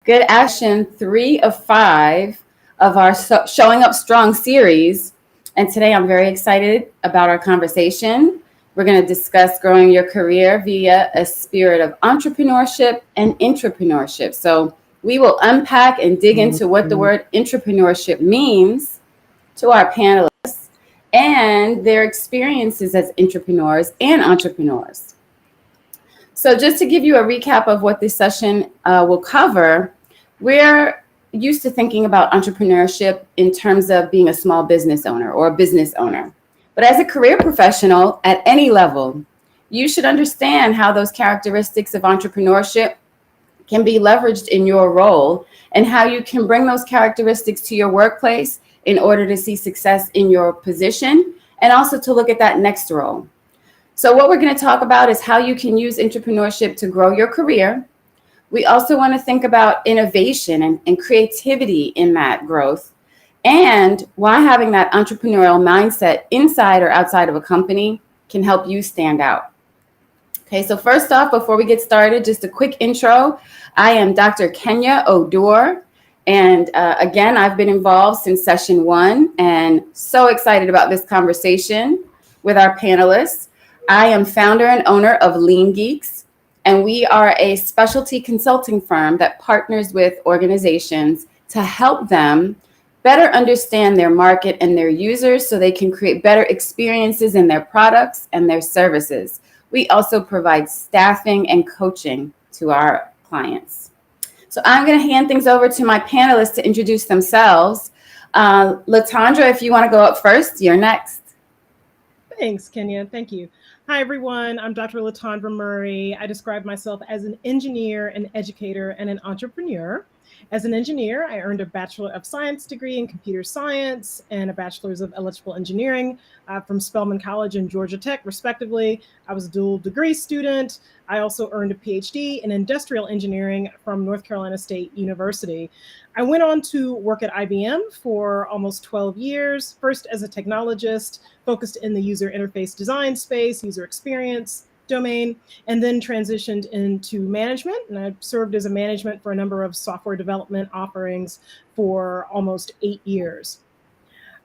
Good action 3 of 5 of our Showing Up Strong series. And today I'm very excited about our conversation. We're going to discuss growing your career via a spirit of entrepreneurship and intrapreneurship. So we will unpack and dig into what the word intrapreneurship means to our panelists and their experiences as entrepreneurs and entrepreneurs. So just to give you a recap of what this session will cover, we're used to thinking about entrepreneurship in terms of being a small business owner or a business owner. But as a career professional at any level, you should understand how those characteristics of entrepreneurship can be leveraged in your role and how you can bring those characteristics to your workplace in order to see success in your position and also to look at that next role. So what we're going to talk about is how you can use entrepreneurship to grow your career. We also want to think about innovation and creativity in that growth and why having that entrepreneurial mindset inside or outside of a company can help you stand out. Okay, so first off, before we get started, just a quick intro. I am Dr. Kenya Odor. And again, I've been involved since session 1 and so excited about this conversation with our panelists. I am founder and owner of Lean Geeks, and we are a specialty consulting firm that partners with organizations to help them better understand their market and their users so they can create better experiences in their products and their services. We also provide staffing and coaching to our clients. So I'm going to hand things over to my panelists to introduce themselves. Latondra, if you want to go up first, you're next. Thanks, Kenya. Thank you. Hi, everyone. I'm Dr. Latondra Murray. I describe myself as an engineer, an educator, and an entrepreneur. As an engineer, I earned a Bachelor of Science degree in computer science and a Bachelor's of Electrical Engineering from Spelman College and Georgia Tech, respectively. I was a dual degree student. I also earned a PhD in industrial engineering from North Carolina State University. I went on to work at IBM for almost 12 years, first as a technologist, focused in the user interface design space, user experience domain, and then transitioned into management. And I served as a management for a number of software development offerings for almost 8 years.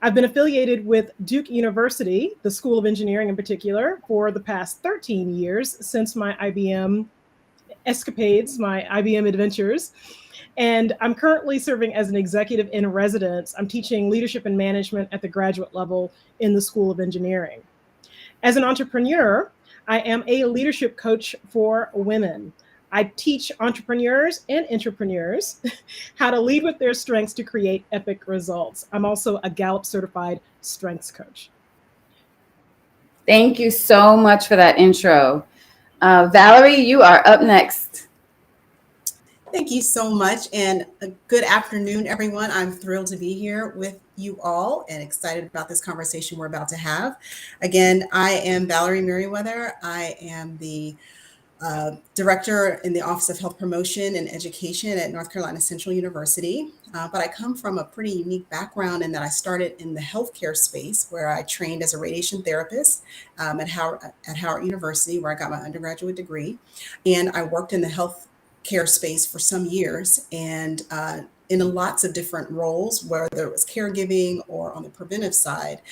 I've been affiliated with Duke University, the School of Engineering in particular, for the past 13 years since my IBM escapades, my IBM adventures. And I'm currently serving as an executive in residence. I'm teaching leadership and management at the graduate level in the School of Engineering. As an entrepreneur, I am a leadership coach for women. I teach entrepreneurs and intrapreneurs how to lead with their strengths to create epic results. I'm also a Gallup certified strengths coach. Thank you so much for that intro. Valerie, you are up next. Thank you so much, and a good afternoon, everyone. I'm thrilled to be here with you all and excited about this conversation we're about to have. Again, I am Valerie Merriweather. I am the director in the Office of Health Promotion and Education at North Carolina Central University. But I come from a pretty unique background in that I started in the healthcare space where I trained as a radiation therapist at Howard University, where I got my undergraduate degree. And I worked in the health care space for some years and in lots of different roles, whether it was caregiving or on the preventive side.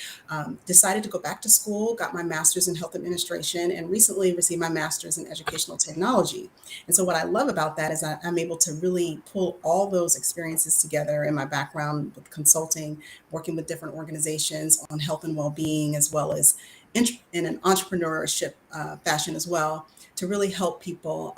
Decided to go back to school, got my master's in health administration, and recently received my master's in educational technology. And so what I love about that is I'm able to really pull all those experiences together in my background with consulting, working with different organizations on health and well-being, as well as in an entrepreneurship fashion as well, to really help people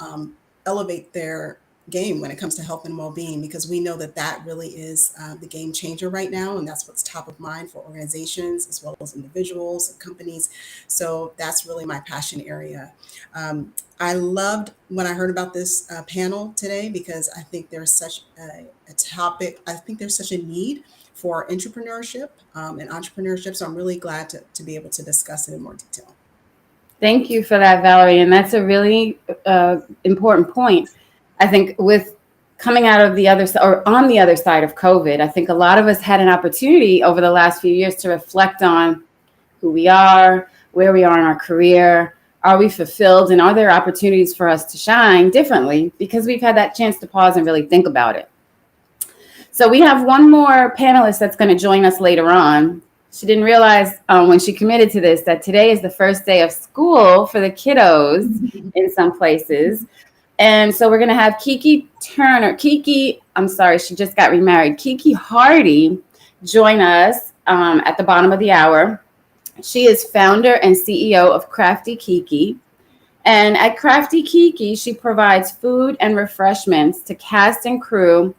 elevate their game when it comes to health and well-being, because we know that that really is the game changer right now, and that's what's top of mind for organizations as well as individuals and companies. So that's really my passion area. I loved when I heard about this panel today, because I think there's such a topic, I think there's such a need for entrepreneurship and entrepreneurship. So I'm really glad to be able to discuss it in more detail. Thank you for that, Valerie. And that's a really important point. I think with coming out of the other side or on the other side of COVID, I think a lot of us had an opportunity over the last few years to reflect on who we are, where we are in our career, are we fulfilled, and are there opportunities for us to shine differently because we've had that chance to pause and really think about it. So we have one more panelist that's going to join us later on. She didn't realize when she committed to this that today is the first day of school for the kiddos in some places. And so we're going to have she just got remarried, Kiki Hardy, join us at the bottom of the hour. She is founder and CEO of Crafty Kiki. And at Crafty Kiki, she provides food and refreshments to cast and crew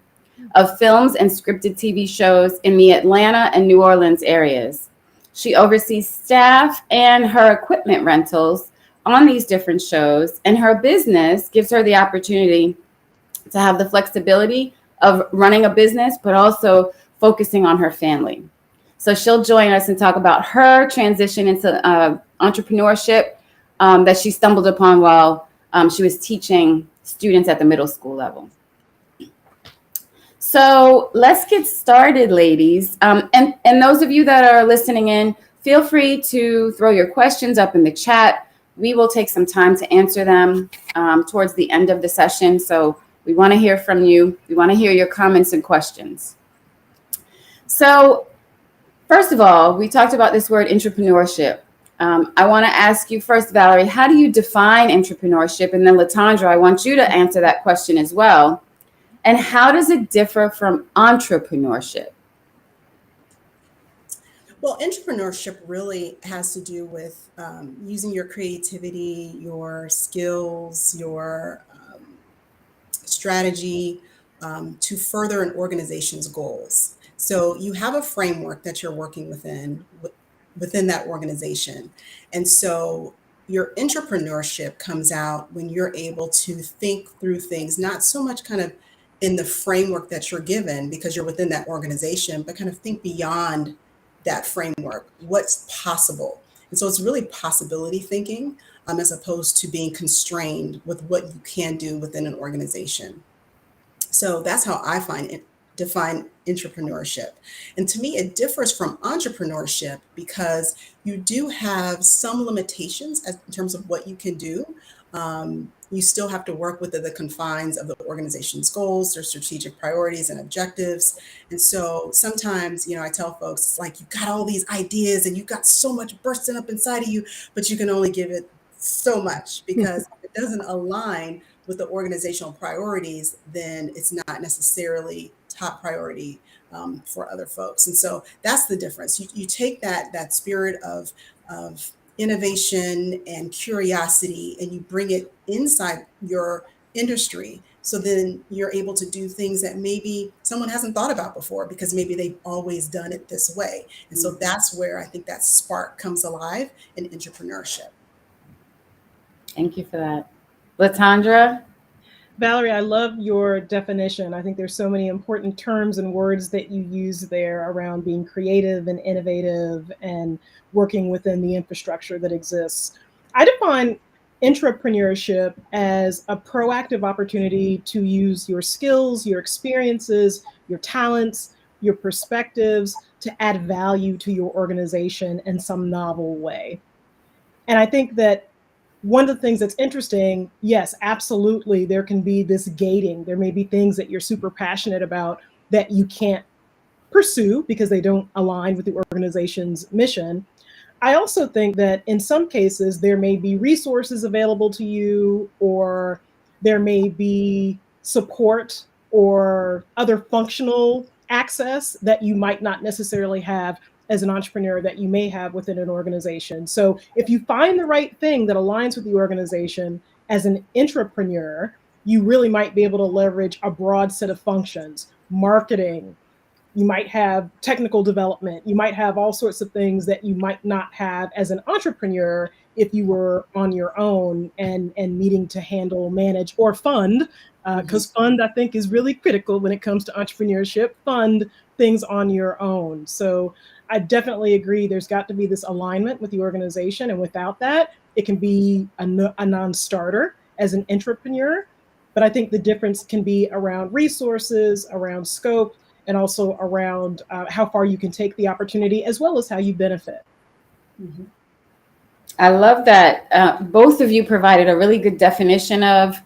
of films and scripted TV shows in the Atlanta and New Orleans areas. She oversees staff and her equipment rentals on these different shows, and her business gives her the opportunity to have the flexibility of running a business, but also focusing on her family. So she'll join us and talk about her transition into entrepreneurship that she stumbled upon while she was teaching students at the middle school level. So let's get started, ladies. And those of you that are listening in, feel free to throw your questions up in the chat. We will take some time to answer them towards the end of the session. So we want to hear from you. We want to hear your comments and questions. So first of all, we talked about this word entrepreneurship. I want to ask you first, Valerie, how do you define entrepreneurship? And then Latondra, I want you to answer that question as well. And how does it differ from entrepreneurship? Well, entrepreneurship really has to do with using your creativity, your skills, your strategy to further an organization's goals. So you have a framework that you're working within that organization. And so your entrepreneurship comes out when you're able to think through things, not so much kind of in the framework that you're given because you're within that organization, but kind of think beyond that framework, what's possible. And so it's really possibility thinking as opposed to being constrained with what you can do within an organization. So that's how I define entrepreneurship. And to me, it differs from entrepreneurship because you do have some limitations in terms of what you can do. You still have to work within the confines of the organization's goals, their strategic priorities and objectives. And so sometimes, I tell folks, it's like you've got all these ideas and you've got so much bursting up inside of you, but you can only give it so much because if it doesn't align with the organizational priorities, then it's not necessarily top priority for other folks. And so that's the difference. You take that spirit of innovation and curiosity and you bring it inside your industry. So then you're able to do things that maybe someone hasn't thought about before because maybe they've always done it this way. And so that's where I think that spark comes alive in entrepreneurship. Thank you for that. Latondra? Valerie, I love your definition. I think there's so many important terms and words that you use there around being creative and innovative and working within the infrastructure that exists. I define intrapreneurship as a proactive opportunity to use your skills, your experiences, your talents, your perspectives to add value to your organization in some novel way. And I think that one of the things that's interesting, yes, absolutely, there can be this gating. There may be things that you're super passionate about that you can't pursue because they don't align with the organization's mission. I also think that in some cases, there may be resources available to you, or there may be support or other functional access that you might not necessarily have as an entrepreneur that you may have within an organization. So if you find the right thing that aligns with the organization as an intrapreneur, you really might be able to leverage a broad set of functions, marketing. You might have technical development. You might have all sorts of things that you might not have as an entrepreneur if you were on your own and needing to handle, manage, or fund, because fund, I think, is really critical when it comes to entrepreneurship, fund things on your own. So I definitely agree there's got to be this alignment with the organization. And without that, it can be a non-starter as an entrepreneur. But I think the difference can be around resources, around scope, and also around how far you can take the opportunity, as well as how you benefit. I love that both of you provided a really good definition of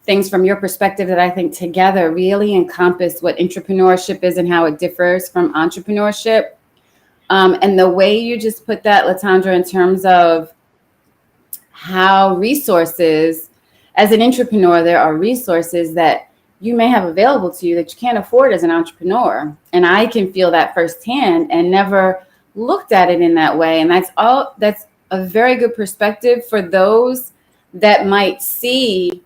things from your perspective that I think together really encompass what entrepreneurship is and how it differs from entrepreneurship. And the way you just put that, Latondra, in terms of how resources, as an entrepreneur, there are resources that you may have available to you that you can't afford as an entrepreneur. And I can feel that firsthand and never looked at it in that way. And that's a very good perspective for those that might see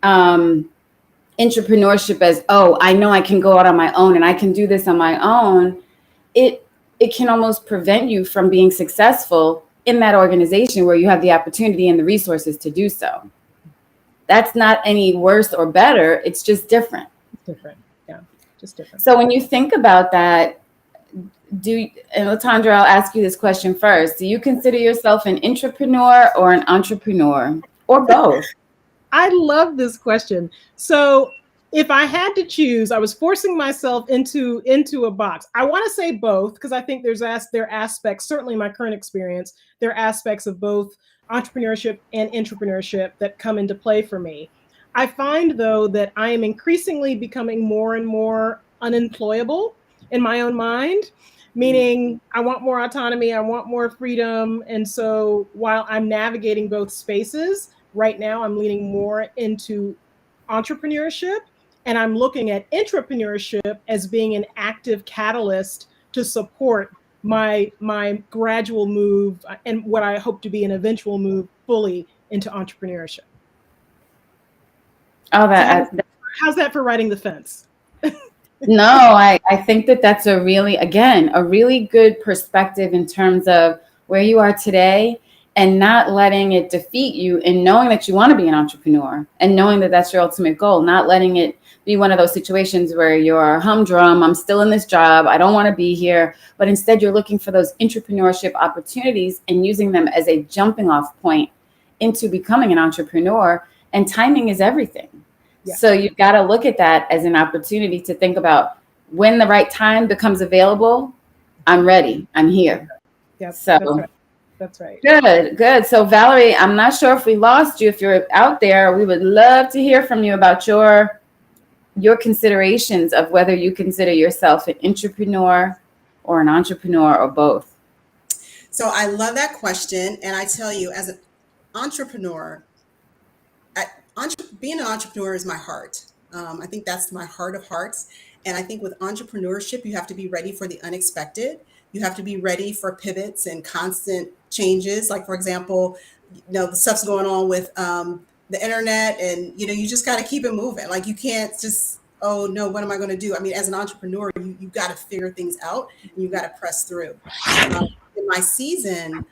entrepreneurship as, oh, I know I can go out on my own and I can do this on my own. It can almost prevent you from being successful in that organization where you have the opportunity and the resources to do so. That's not any worse or better. It's just different. Different. Yeah, just different. So when you think about that, and Latondra, I'll ask you this question first. Do you consider yourself an intrapreneur or an entrepreneur or both? I love this question. So if I had to choose, I was forcing myself into a box. I want to say both because I think there are aspects, certainly in my current experience, there are aspects of both entrepreneurship and intrapreneurship that come into play for me. I find, though, that I am increasingly becoming more and more unemployable in my own mind, meaning I want more autonomy, I want more freedom. And so while I'm navigating both spaces, right now I'm leaning more into entrepreneurship, and I'm looking at intrapreneurship as being an active catalyst to support my gradual move and what I hope to be an eventual move fully into entrepreneurship. Oh, how's that for riding the fence? No, I think that's a really good perspective in terms of where you are today and not letting it defeat you, and knowing that you want to be an entrepreneur and knowing that that's your ultimate goal, not letting it be one of those situations where you're humdrum, I'm still in this job, I don't want to be here, but instead you're looking for those entrepreneurship opportunities and using them as a jumping off point into becoming an entrepreneur. And timing is everything. Yeah. So you've got to look at that as an opportunity to think about when the right time becomes available, I'm ready, I'm here. Yep, so that's right. Good. So Valerie, I'm not sure if we lost you. If you're out there, we would love to hear from you about your considerations of whether you consider yourself an intrapreneur or an entrepreneur or both. So I love that question. And I tell you, as an entrepreneur, being an entrepreneur is my heart. I think that's my heart of hearts. And I think with entrepreneurship, you have to be ready for the unexpected. You have to be ready for pivots and constant changes. Like, for example, the stuff's going on with the internet, and, you just got to keep it moving. Like, you can't just, oh no, what am I going to do? I mean, as an entrepreneur, you got to figure things out and you got to press through. In my season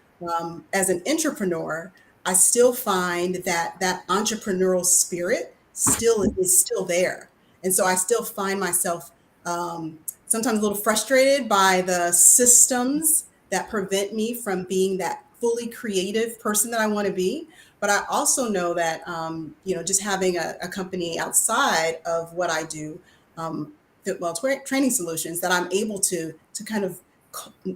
as an entrepreneur, I still find that entrepreneurial spirit is still there. And so I still find myself sometimes a little frustrated by the systems that prevent me from being that fully creative person that I want to be. But I also know that, just having a company outside of what I do, FitWell Training Solutions, that I'm able to kind of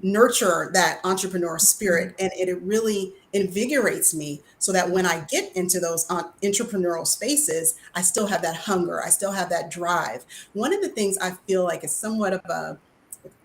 nurture that entrepreneurial spirit, and it really invigorates me so that when I get into those entrepreneurial spaces, I still have that hunger, I still have that drive. One of the things I feel like is somewhat of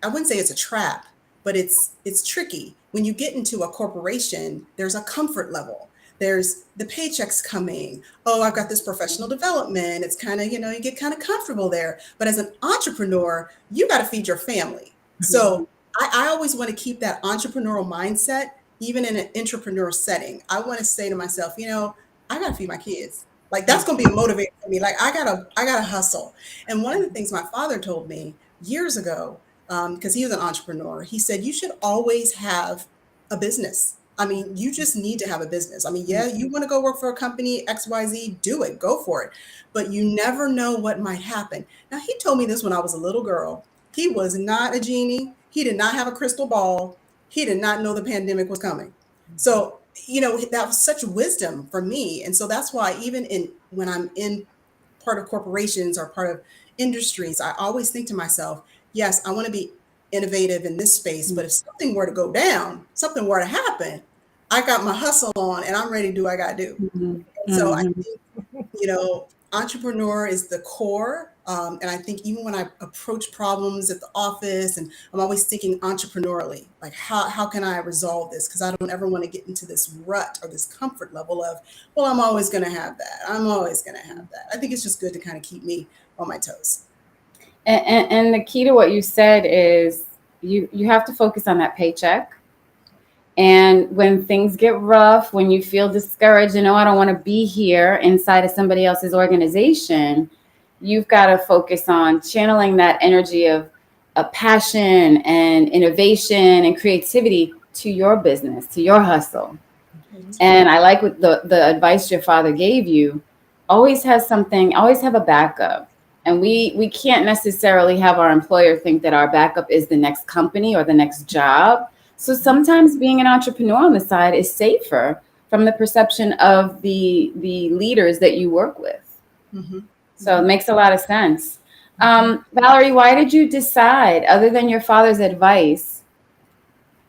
I wouldn't say it's a trap, but it's tricky. When you get into a corporation, there's a comfort level. There's the paychecks coming. Oh, I've got this professional development. It's kind of, you get kind of comfortable there. But as an entrepreneur, you got to feed your family. So I always want to keep that entrepreneurial mindset, even in an entrepreneurial setting. I want to say to myself, I got to feed my kids. Like, that's going to be a motivator for me. Like, I gotta hustle. And one of the things my father told me years ago, because he was an entrepreneur, he said, you should always have a business. I mean, you just need to have a business. I mean, yeah, you want to go work for a company, XYZ, do it, go for it. But you never know what might happen. Now, he told me this when I was a little girl. He was not a genie. He did not have a crystal ball. He did not know the pandemic was coming. So, that was such wisdom for me. And so that's why even when I'm in part of corporations or part of industries, I always think to myself, yes, I want to be innovative in this space, but if something were to go down, something were to happen, I got my hustle on and I'm ready to do what I got to do. Mhm. So I Mhm. think, entrepreneur is the core. And I think even when I approach problems at the office, and I'm always thinking entrepreneurially, like how can I resolve this? Because I don't ever want to get into this rut or this comfort level of, well, I'm always going to have that. I'm always going to have that. I think it's just good to kind of keep me on my toes. And the key to what you said is you have to focus on that paycheck. And when things get rough, when you feel discouraged, I don't want to be here inside of somebody else's organization, you've got to focus on channeling that energy of a passion and innovation and creativity to your business, to your hustle. And I like what the advice your father gave you. Always have something, always have a backup. And we can't necessarily have our employer think that our backup is the next company or the next job. So sometimes being an entrepreneur on the side is safer from the perception of the leaders that you work with. Mm-hmm. So it makes a lot of sense. Valerie, why did you decide, other than your father's advice,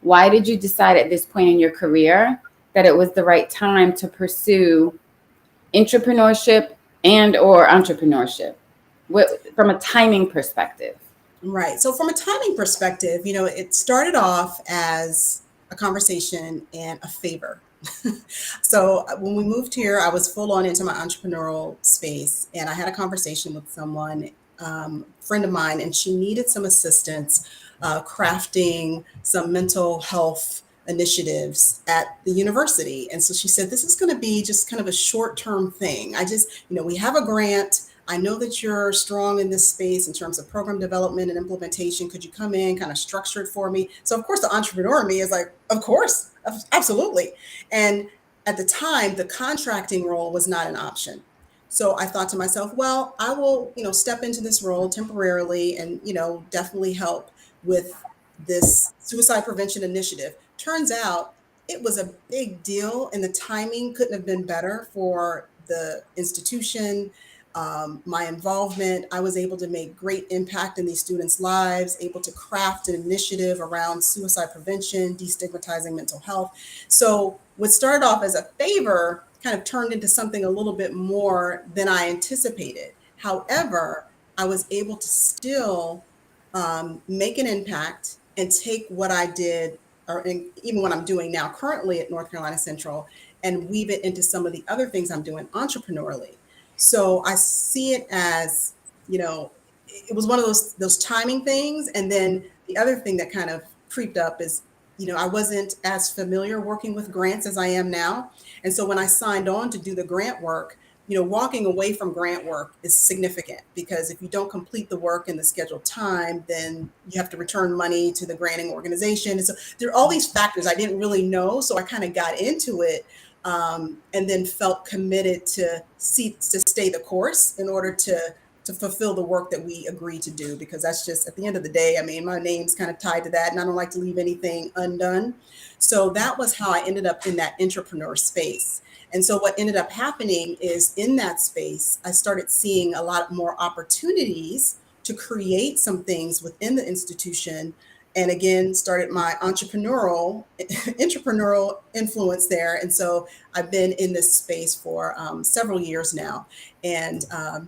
why did you decide at this point in your career that it was the right time to pursue intrapreneurship and or entrepreneurship from a timing perspective? Right. So from a timing perspective, it started off as a conversation and a favor. So when we moved here, I was full on into my entrepreneurial space, and I had a conversation with someone, friend of mine, and she needed some assistance crafting some mental health initiatives at the university. And so she said, this is going to be just kind of a short-term thing. We have a grant. I know that you're strong in this space in terms of program development and implementation. Could you come in, kind of structure it for me? So of course the entrepreneur in me is like, of course, absolutely. And at the time, the contracting role was not an option. So I thought to myself, well, I will, step into this role temporarily and, definitely help with this suicide prevention initiative. Turns out it was a big deal, and the timing couldn't have been better for the institution. My involvement, I was able to make great impact in these students' lives, able to craft an initiative around suicide prevention, destigmatizing mental health. So what started off as a favor kind of turned into something a little bit more than I anticipated. However, I was able to still make an impact and take what I did, or even what I'm doing now currently at North Carolina Central, and weave it into some of the other things I'm doing entrepreneurially. So I see it as, it was one of those timing things. And then the other thing that kind of creeped up is, I wasn't as familiar working with grants as I am now. And so when I signed on to do the grant work, walking away from grant work is significant, because if you don't complete the work in the scheduled time, then you have to return money to the granting organization. And so there are all these factors I didn't really know. So I kind of got into it, and then felt committed to stay the course in order to fulfill the work that we agreed to do, because that's just, at the end of the day, I mean, my name's kind of tied to that, and I don't like to leave anything undone. So that was how I ended up in that entrepreneur space. And so what ended up happening is, in that space, I started seeing a lot more opportunities to create some things within the institution, and again started my entrepreneurial influence there. And so I've been in this space for several years now, and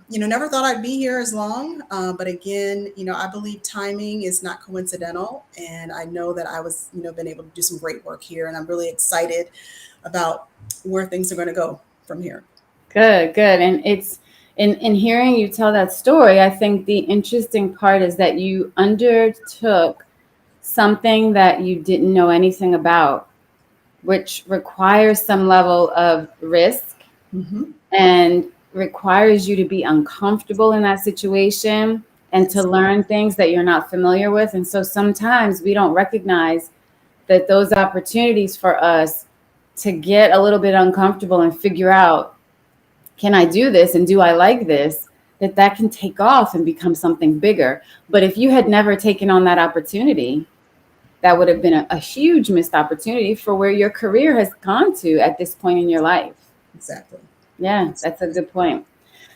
never thought I'd be here as long, but again, I believe timing is not coincidental, and I know that I was been able to do some great work here, and I'm really excited about where things are going to go from here. Good. And it's in hearing you tell that story, I think the interesting part is that you undertook something that you didn't know anything about, which requires some level of risk, and requires you to be uncomfortable in that situation and to learn things that you're not familiar with. And so sometimes we don't recognize that those opportunities for us to get a little bit uncomfortable and figure out, can I do this and do I like this, that can take off and become something bigger. But if you had never taken on that opportunity, that would have been a huge missed opportunity for where your career has gone to at this point in your life. Exactly. Yeah, that's a good point.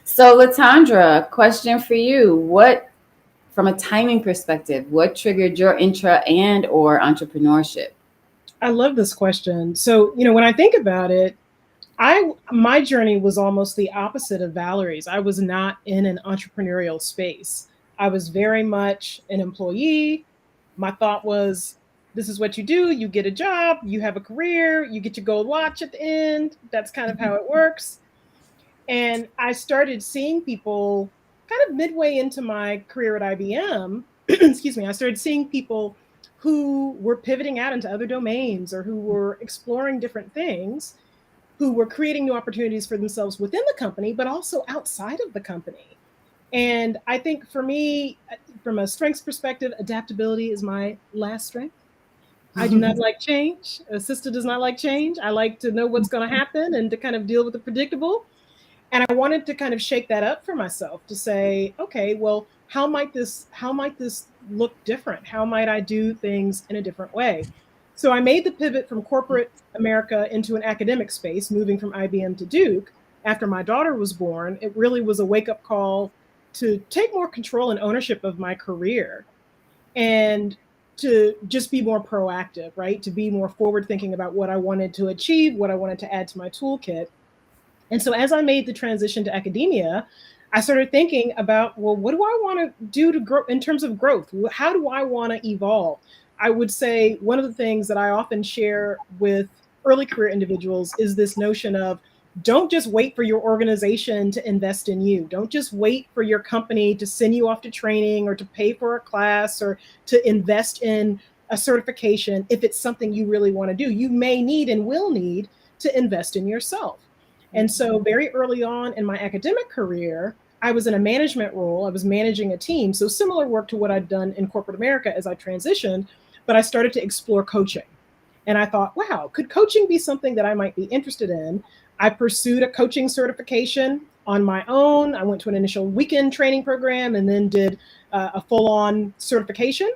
So Latondra, question for you. From a timing perspective, what triggered your intra and or entrepreneurship? I love this question. So, when I think about it, my journey was almost the opposite of Valerie's. I was not in an entrepreneurial space. I was very much an employee. My thought was, this is what you do. You get a job, you have a career, you get your gold watch at the end. That's kind of how it works. And I started seeing people kind of midway into my career at IBM. Excuse me. I started seeing people who were pivoting out into other domains or who were exploring different things, who were creating new opportunities for themselves within the company, but also outside of the company. And I think for me, from a strengths perspective, adaptability is my last strength. I do not like change. A sister does not like change. I like to know what's going to happen and to kind of deal with the predictable. And I wanted to kind of shake that up for myself to say, okay, well, how might this look different? How might I do things in a different way? So I made the pivot from corporate America into an academic space, moving from IBM to Duke. After my daughter was born, it really was a wake-up call to take more control and ownership of my career and to just be more proactive, right? To be more forward thinking about what I wanted to achieve, what I wanted to add to my toolkit. And so as I made the transition to academia, I started thinking about, well, what do I want to do to grow in terms of growth? How do I want to evolve? I would say one of the things that I often share with early career individuals is this notion of don't just wait for your organization to invest in you. Don't just wait for your company to send you off to training or to pay for a class or to invest in a certification. If it's something you really want to do, you may need and will need to invest in yourself. And so very early on in my academic career, I was in a management role. I was managing a team. So similar work to what I'd done in corporate America as I transitioned, but I started to explore coaching. And I thought, wow, could coaching be something that I might be interested in? I pursued a coaching certification on my own. I went to an initial weekend training program and then did a full-on certification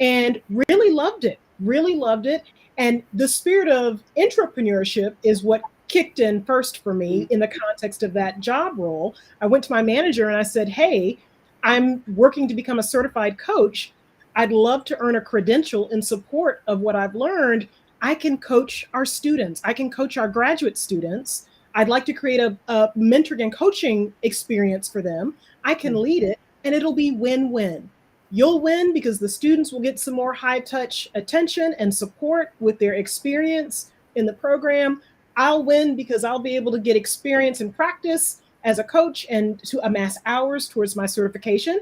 and really loved it. And the spirit of intrapreneurship is what kicked in first for me in the context of that job role. I went to my manager and I said, hey, I'm working to become a certified coach. I'd love to earn a credential in support of what I've learned. I can coach our students. I can coach our graduate students. I'd like to create a mentoring and coaching experience for them. I can lead it and it'll be win-win. You'll win because the students will get some more high touch attention and support with their experience in the program. I'll win because I'll be able to get experience and practice as a coach and to amass hours towards my certification.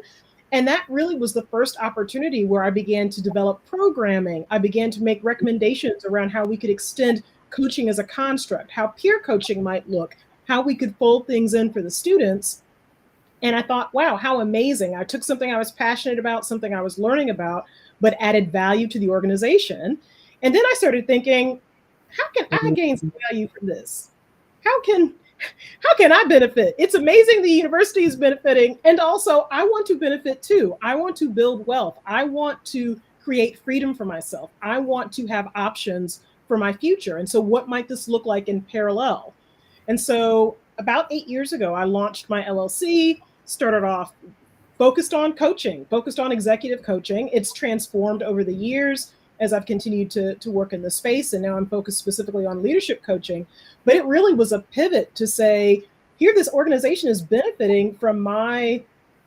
And that really was the first opportunity where I began to develop programming. I began to make recommendations around how we could extend coaching as a construct, how peer coaching might look, how we could fold things in for the students. And I thought, wow, how amazing. I took something I was passionate about, something I was learning about, but added value to the organization. And then I started thinking, how can I gain some value from this? How can I benefit? It's amazing the university is benefiting. And also I want to benefit too. I want to build wealth. I want to create freedom for myself. I want to have options for my future. And so what might this look like in parallel? And so about 8 years ago, I launched my LLC, started off focused on coaching, focused on executive coaching. It's transformed over the years as I've continued to work in the space. And now I'm focused specifically on leadership coaching. But it really was a pivot to say, here, this organization is benefiting from my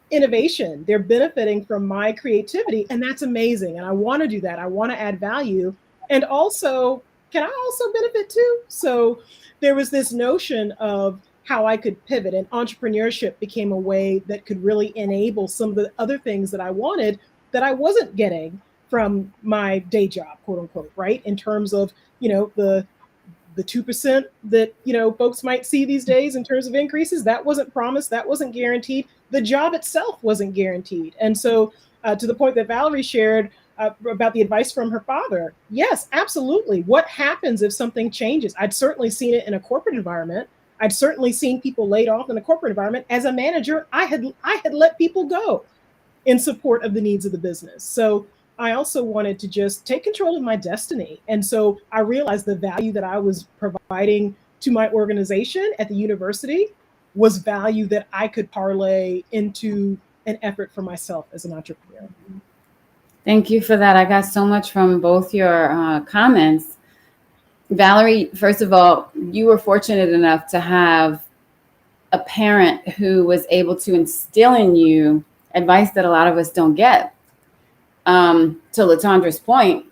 innovation. They're benefiting from my creativity. And that's amazing. And I want to do that. I want to add value. And also, can I also benefit too? So there was this notion of how I could pivot, and entrepreneurship became a way that could really enable some of the other things that I wanted that I wasn't getting from my day job, quote unquote, right? In terms of, the 2% that, folks might see these days in terms of increases, that wasn't promised, that wasn't guaranteed. The job itself wasn't guaranteed. And so to the point that Valerie shared about the advice from her father, yes, absolutely. What happens if something changes? I'd certainly seen it in a corporate environment. I'd certainly seen people laid off in a corporate environment. As a manager, I had let people go in support of the needs of the business. So I also wanted to just take control of my destiny. And so I realized the value that I was providing to my organization at the university was value that I could parlay into an effort for myself as an entrepreneur. Thank you for that. I got so much from both your comments. Valerie, first of all, you were fortunate enough to have a parent who was able to instill in you advice that a lot of us don't get. To Latondra's point,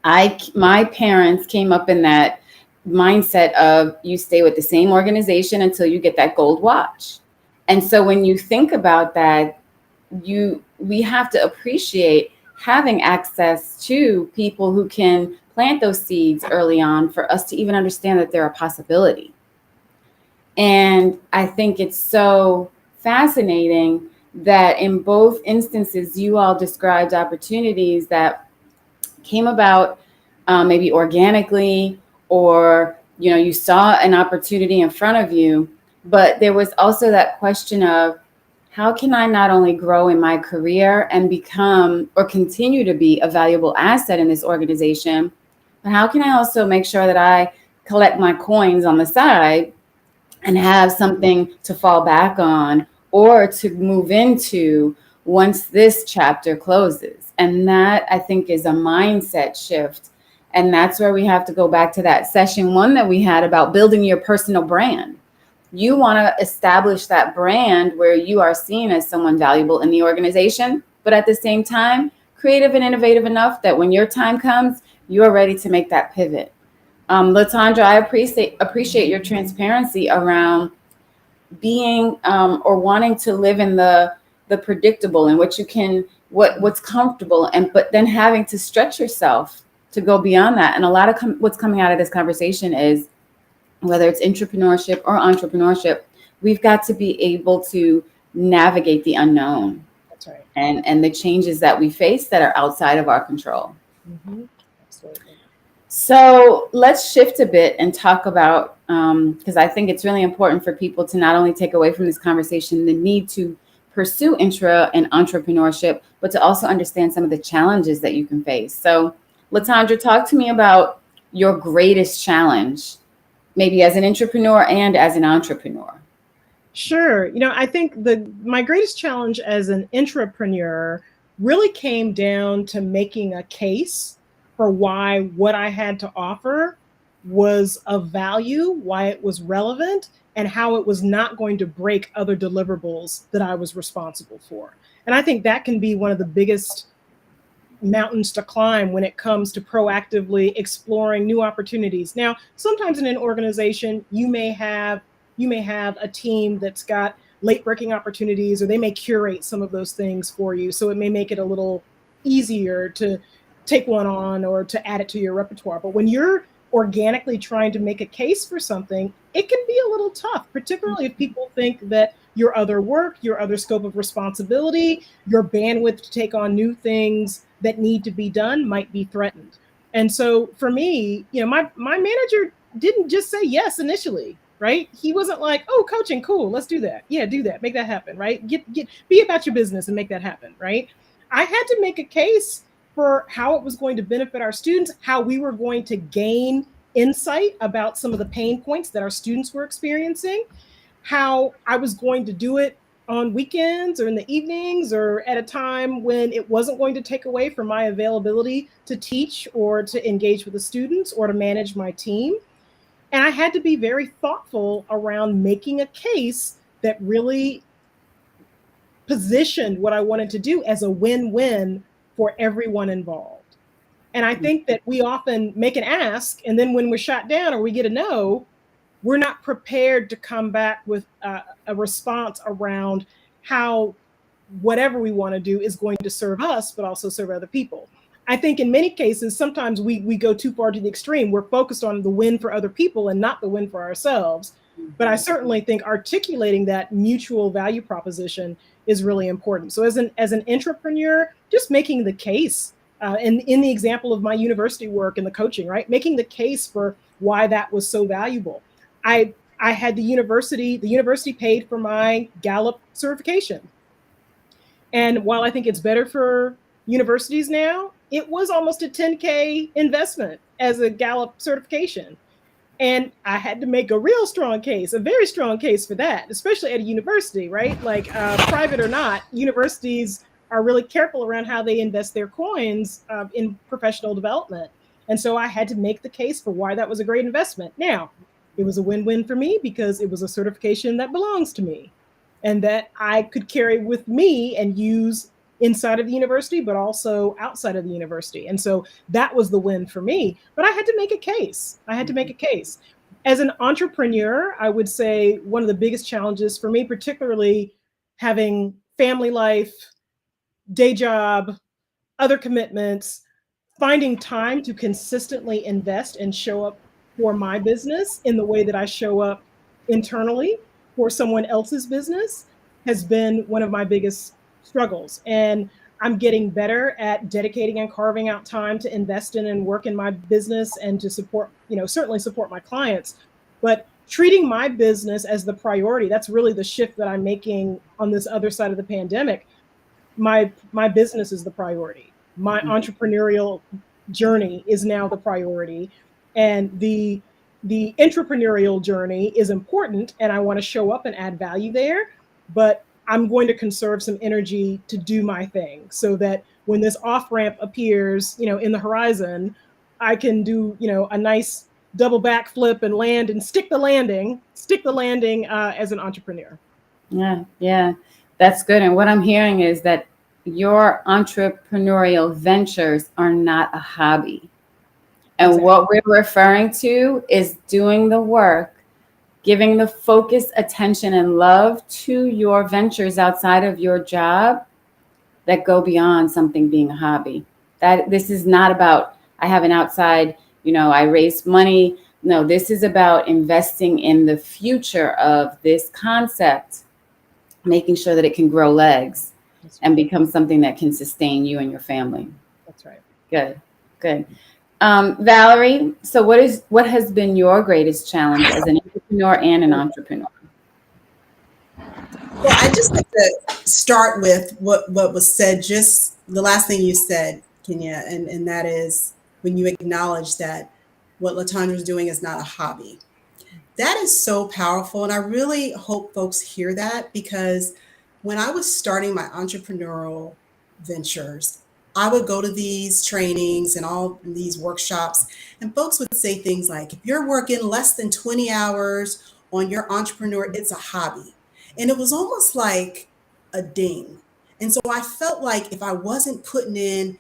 my parents came up in that mindset of you stay with the same organization until you get that gold watch. And so when you think about that, we have to appreciate having access to people who can plant those seeds early on for us to even understand that they're a possibility. And I think it's so fascinating that in both instances, you all described opportunities that came about maybe organically, or you saw an opportunity in front of you, but there was also that question of how can I not only grow in my career and become or continue to be a valuable asset in this organization, but how can I also make sure that I collect my coins on the side and have something to fall back on or to move into once this chapter closes. And that, I think, is a mindset shift. And that's where we have to go back to that session one that we had about building your personal brand. You want to establish that brand where you are seen as someone valuable in the organization, but at the same time, creative and innovative enough that when your time comes, you are ready to make that pivot. Latondra, I appreciate your transparency around being or wanting to live in the predictable and what's comfortable, but then having to stretch yourself to go beyond that. And a lot of what's coming out of this conversation is, whether it's intrapreneurship or entrepreneurship, we've got to be able to navigate the unknown. That's right. And the changes that we face that are outside of our control. Mm-hmm. Absolutely. So let's shift a bit and talk about, because I think it's really important for people to not only take away from this conversation the need to pursue intra and entrepreneurship, but to also understand some of the challenges that you can face. So Latondra, talk to me about your greatest challenge, maybe as an intrapreneur and as an entrepreneur. Sure. I think my greatest challenge as an intrapreneur really came down to making a case for why what I had to offer was of value, why it was relevant, and how it was not going to break other deliverables that I was responsible for. And I think that can be one of the biggest mountains to climb when it comes to proactively exploring new opportunities. Now, sometimes in an organization, you may have a team that's got late breaking opportunities, or they may curate some of those things for you. So it may make it a little easier to take one on or to add it to your repertoire. But when you're organically trying to make a case for something, it can be a little tough, particularly if people think that your other work, your other scope of responsibility, your bandwidth to take on new things that need to be done might be threatened. And so for me, my manager didn't just say yes initially, right? He wasn't like, oh, coaching, cool, let's do that. Yeah, do that, make that happen, right? Be about your business and make that happen, right? I had to make a case for how it was going to benefit our students, how we were going to gain insight about some of the pain points that our students were experiencing, how I was going to do it on weekends or in the evenings or at a time when it wasn't going to take away from my availability to teach or to engage with the students or to manage my team. And I had to be very thoughtful around making a case that really positioned what I wanted to do as a win-win for everyone involved. And I think that we often make an ask, and then when we're shot down or we get a no, we're not prepared to come back with a response around how whatever we want to do is going to serve us, but also serve other people. I think in many cases, sometimes we go too far to the extreme. We're focused on the win for other people and not the win for ourselves. But I certainly think articulating that mutual value proposition is really important. So as an intrapreneur, just making the case, and in the example of my university work and the coaching, right? Making the case for why that was so valuable. I had the university paid for my Gallup certification. And while I think it's better for universities now, it was almost a $10K investment as a Gallup certification. And I had to make a real strong case, a very strong case for that, especially at a university, right? Like private or not, universities are really careful around how they invest their coins in professional development. And so I had to make the case for why that was a great investment. Now, it was a win-win for me because it was a certification that belongs to me and that I could carry with me and use inside of the university, but also outside of the university. And so that was the win for me. But I had to make a case. I had to make a case. As an entrepreneur, I would say one of the biggest challenges for me, particularly having family life, day job, other commitments, finding time to consistently invest and show up for my business in the way that I show up internally for someone else's business has been one of my biggest struggles. And I'm getting better at dedicating and carving out time to invest in and work in my business and to support, certainly support my clients. But treating my business as the priority, that's really the shift that I'm making on this other side of the pandemic. My business is the priority. My entrepreneurial journey is now the priority. And the entrepreneurial journey is important, and I want to show up and add value there. But I'm going to conserve some energy to do my thing so that when this off ramp appears, in the horizon, I can do, a nice double backflip and land and stick the landing as an entrepreneur. Yeah, that's good. And what I'm hearing is that your entrepreneurial ventures are not a hobby. And Exactly. what we're referring to is doing the work, giving the focused attention and love to your ventures outside of your job that go beyond something being a hobby. That this is not about, I have an outside, I raise money. No, this is about investing in the future of this concept, making sure that it can grow legs and become something that can sustain you and your family. That's right. Good. Valerie, so what has been your greatest challenge as an entrepreneur and an entrepreneur? Well, I just like to start with what was said, just the last thing you said, Kenya, and that is when you acknowledge that what Latandra's doing is not a hobby. That is so powerful. And I really hope folks hear that, because when I was starting my entrepreneurial ventures, I would go to these trainings and all these workshops, and folks would say things like, if you're working less than 20 hours on your entrepreneur, it's a hobby. And it was almost like a ding. And so I felt like if I wasn't putting in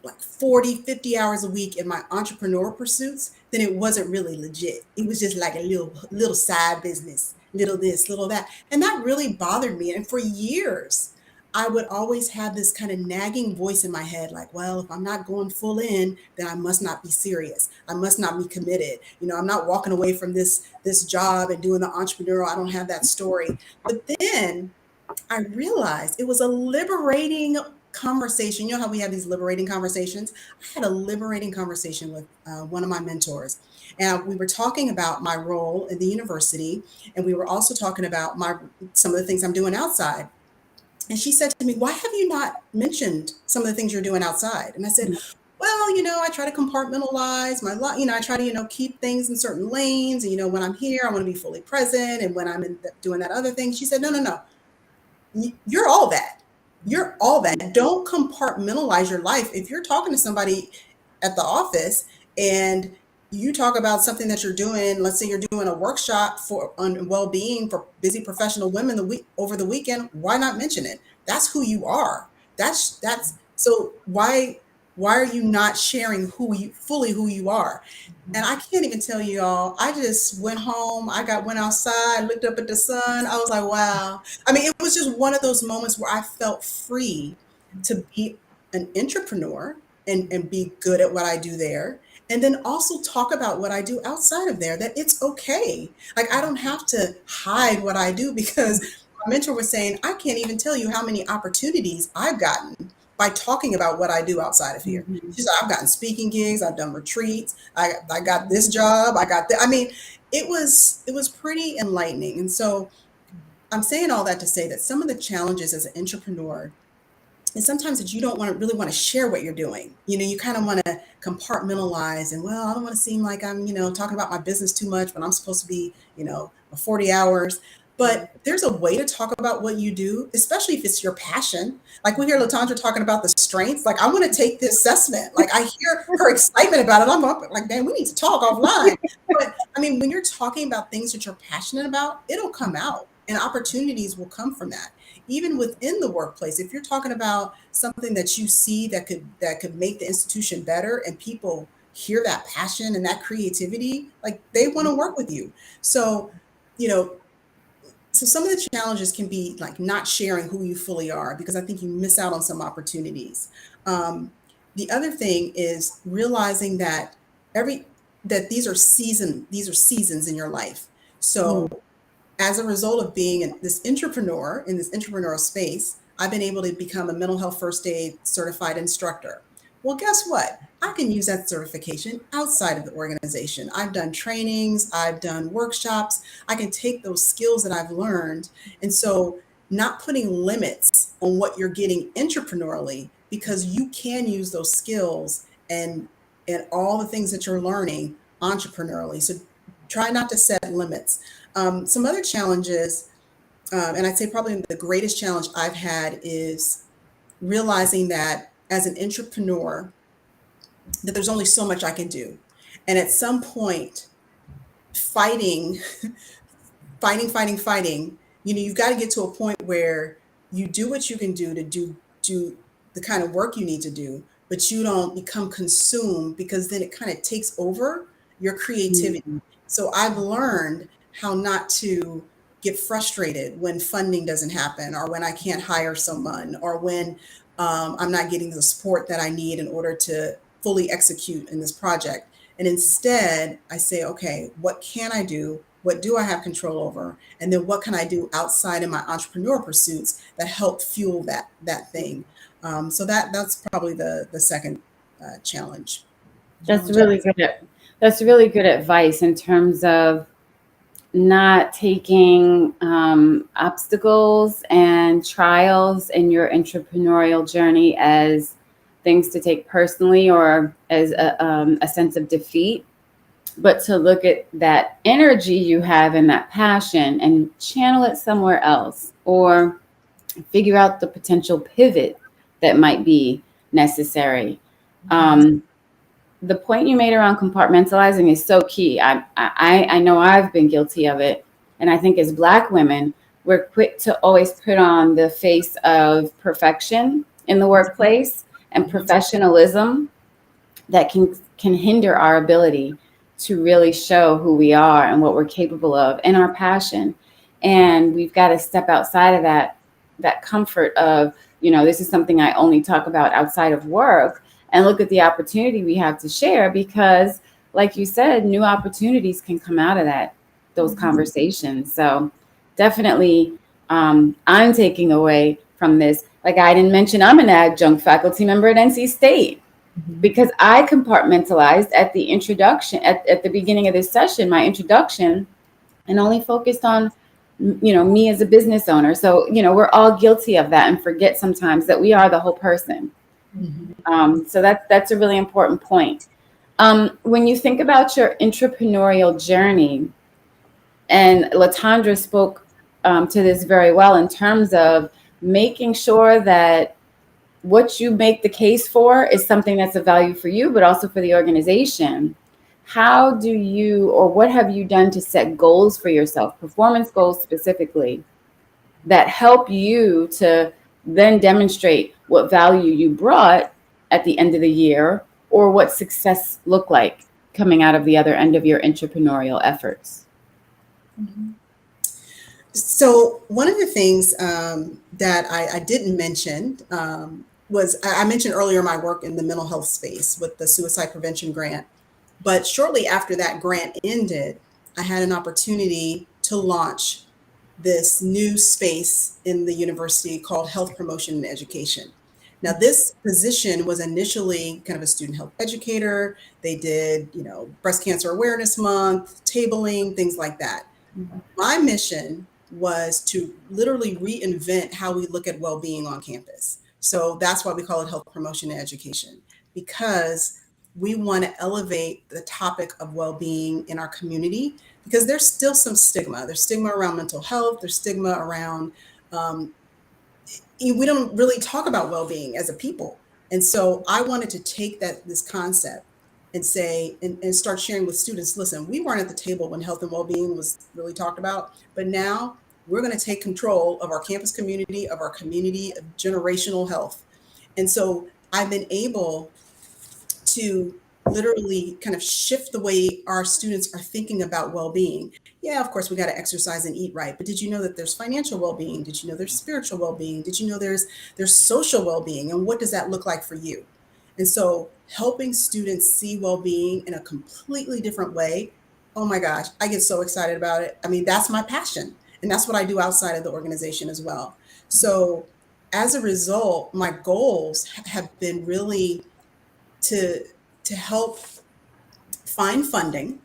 like 40, 50 hours a week in my entrepreneur pursuits, then it wasn't really legit. It was just like a little side business, little this, little that. And that really bothered me. And for years, I would always have this kind of nagging voice in my head, like, well, if I'm not going full in, then I must not be serious. I must not be committed. I'm not walking away from this job and doing the entrepreneurial. I don't have that story. But then I realized it was a liberating conversation. You know how we have these liberating conversations? I had a liberating conversation with one of my mentors. And we were talking about my role in the university. And we were also talking about some of the things I'm doing outside. And she said to me, why have you not mentioned some of the things you're doing outside? And I said, well, I try to compartmentalize my life. I try to, keep things in certain lanes. And, when I'm here, I want to be fully present. And when I'm doing that other thing, she said, no. You're all that. You're all that. Don't compartmentalize your life. If you're talking to somebody at the office and you talk about something that you're doing, let's say you're doing a workshop on well-being for busy professional women over the weekend, why not mention it? That's who you are. That's so why are you not sharing fully who you are? And I can't even tell you all, I just went home, went outside, looked up at the sun. I was like, wow. I mean, it was just one of those moments where I felt free to be an entrepreneur and be good at what I do there. And then also talk about what I do outside of there, that it's okay. Like, I don't have to hide what I do, because my mentor was saying, I can't even tell you how many opportunities I've gotten by talking about what I do outside of here. She said, I've gotten speaking gigs, I've done retreats, I got this job, I got that. I mean, it was pretty enlightening. And so I'm saying all that to say that some of the challenges as an entrepreneur is sometimes that you don't really want to share what you're doing. You kind of want to compartmentalize and, well, I don't want to seem like I'm, talking about my business too much when I'm supposed to be, 40 hours. But there's a way to talk about what you do, especially if it's your passion. Like we hear LaTondra talking about the strengths. Like I want to take the assessment. Like I hear her excitement about it. I'm like, man, we need to talk offline. But I mean, when you're talking about things that you're passionate about, it'll come out and opportunities will come from that. Even within the workplace, if you're talking about something that you see that could make the institution better and people hear that passion and that creativity, like they want to work with you. So, you know, so some of the challenges can be like not sharing who you fully are, because I think you miss out on some opportunities. The other thing is realizing that these are seasons in your life. So as a result of being this entrepreneur in this entrepreneurial space, I've been able to become a mental health first aid certified instructor. Well, guess what? I can use that certification outside of the organization. I've done trainings, I've done workshops. I can take those skills that I've learned. And so not putting limits on what you're getting entrepreneurially, because you can use those skills and all the things that you're learning entrepreneurially. So try not to set limits. Some other challenges, and I'd say probably the greatest challenge I've had is realizing that as an entrepreneur, that there's only so much I can do. And at some point, fighting, you've got to get to a point where you do what you can do to do the kind of work you need to do, but you don't become consumed, because then it kind of takes over your creativity. So I've learned how not to get frustrated when funding doesn't happen, or when I can't hire someone, or when I'm not getting the support that I need in order to fully execute in this project. And instead, I say, okay, what can I do? What do I have control over? And then what can I do outside of my entrepreneur pursuits that help fuel that thing? So that's probably the second challenge. That's really good. That's really good advice in terms of not taking obstacles and trials in your entrepreneurial journey as things to take personally or as a sense of defeat, but to look at that energy you have and that passion and channel it somewhere else, or figure out the potential pivot that might be necessary. The point you made around compartmentalizing is so key. I know I've been guilty of it. And I think as Black women, we're quick to always put on the face of perfection in the workplace and professionalism that can hinder our ability to really show who we are and what we're capable of and our passion. And we've got to step outside of that comfort of, this is something I only talk about outside of work, and look at the opportunity we have to share, because like you said, new opportunities can come out of those conversations. So definitely I'm taking away from this. Like I didn't mention, I'm an adjunct faculty member at NC State because I compartmentalized at the introduction, at the beginning of this session, my introduction, and only focused on, me as a business owner. So, we're all guilty of that and forget sometimes that we are the whole person. So that's a really important point. When you think about your entrepreneurial journey, and LaTondra spoke to this very well in terms of making sure that what you make the case for is something that's of value for you, but also for the organization. How do you, or what have you done to set goals for yourself, performance goals specifically, that help you to then demonstrate what value you brought at the end of the year, or what success looked like coming out of the other end of your entrepreneurial efforts? So one of the things that I didn't mention was I mentioned earlier my work in the mental health space with the suicide prevention grant. But shortly after that grant ended, I had an opportunity to launch this new space in the university called Health Promotion and Education. Now, this position was initially kind of a student health educator. They did, Breast Cancer Awareness Month, tabling, things like that. My mission was to literally reinvent how we look at well-being on campus. So that's why we call it Health Promotion and Education, because we want to elevate the topic of well-being in our community, because there's still some stigma. There's stigma around mental health. There's stigma around, we don't really talk about well-being as a people. And so I wanted to take this concept and say, and start sharing with students, listen, we weren't at the table when health and well-being was really talked about, but now we're going to take control of our campus community, of our community, of generational health. And so I've been able to literally kind of shift the way our students are thinking about well-being. Yeah, of course, we got to exercise and eat right. But did you know that there's financial well-being? Did you know there's spiritual well-being? Did you know there's social well-being? And what does that look like for you? And so helping students see well-being in a completely different way. Oh my gosh, I get so excited about it. I mean, that's my passion. And that's what I do outside of the organization as well. So as a result, my goals have been really to help find funding,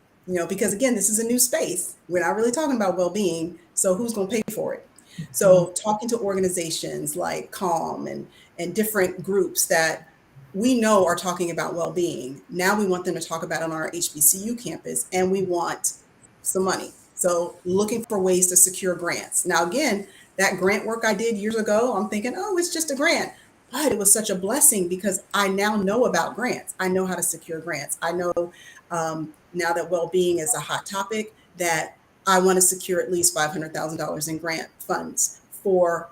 because again, this is a new space. We're not really talking about well-being. So who's going to pay for it? So talking to organizations like Calm and different groups that we know are talking about well-being. Now we want them to talk about it on our HBCU campus, and we want some money. So looking for ways to secure grants. Now, again, that grant work I did years ago, I'm thinking, oh, it's just a grant. But it was such a blessing because I now know about grants. I know how to secure grants. I know now that well-being is a hot topic, that I want to secure at least $500,000 in grant funds for